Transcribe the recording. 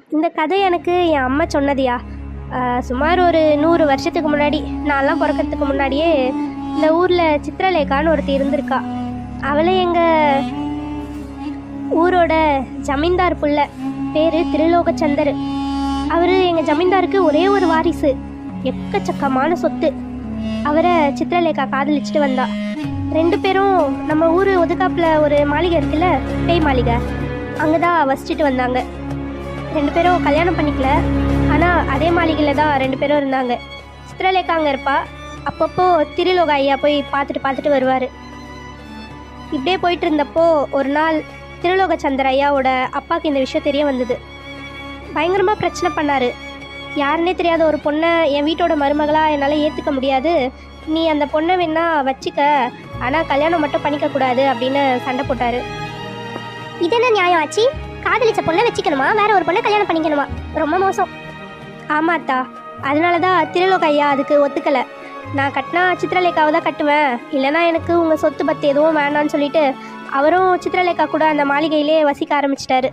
இந்த கதை எனக்கு என் அம்மா சொன்னதியா. சுமார் ஒரு 100 வருஷத்துக்கு முன்னாடி, நான்லாம் பிறக்கறதுக்கு முன்னாடியே இந்த ஊரில் சித்திரலேகான்னு ஒருத்தி இருந்திருக்கா. அவளே எங்கள் ஊரோட ஜமீன்தார் புள்ள, பேர் திருலோகச்சந்தர். அவர் எங்கள் ஜமீன்தாருக்கு ஒரே ஒரு வாரிசு, எக்கச்சக்கமான சொத்து. அவரை சித்திரலேகா காதலிச்சுட்டு வந்தா. 2 பேரும் நம்ம ஊர் ஒதுக்காப்பில் ஒரு மாளிகை இருக்குல்ல, பேய் மாளிகை, அங்கே தான் வசிச்சுட்டு வந்தாங்க. 2 பேரும் கல்யாணம் பண்ணிக்கல, ஆனால் அதே மாளிகையில் தான் 2 பேரும் இருந்தாங்க. சித்திரலேகா அங்கே இருப்பா. அப்பப்போ திருலோக ஐயா போய் பார்த்துட்டு வருவார். இப்படியே போயிட்டு இருந்தப்போ ஒரு நாள் திருலோகச்சந்தர் ஐயாவோட அப்பாவுக்கு இந்த விஷயம் தெரிய வந்தது. பயங்கரமாக பிரச்சனை பண்ணார். யாருன்னே தெரியாத ஒரு பொண்ணை என் வீட்டோட மருமகளாக என்னால் ஏற்றுக்க முடியாது, நீ அந்த பொண்ணை வேணா வச்சிக்க, ஆனால் கல்யாணம் மட்டும் பண்ணிக்கக்கூடாது அப்படின்னு சண்டை போட்டார். இது என்ன நியாயம் ஆச்சு? காதலிச்ச பொண்ணை வச்சுக்கணுமா, வேற ஒரு பொண்ணை கல்யாணம் பண்ணிக்கணுமா? ரொம்ப மோசம். ஆமாத்தா, அதனால தான் திருலோக ஐயா அதுக்கு ஒத்துக்கலை. நான் கட்டினா சித்திரலேகாவை தான் கட்டுவேன், இல்லைனா எனக்கு உங்கள் சொத்து பத்து எதுவும் வேணான்னு சொல்லிட்டு அவரும் சித்திரலேகா கூட அந்த மாளிகையிலே வசிக்க ஆரம்பிச்சிட்டாரு.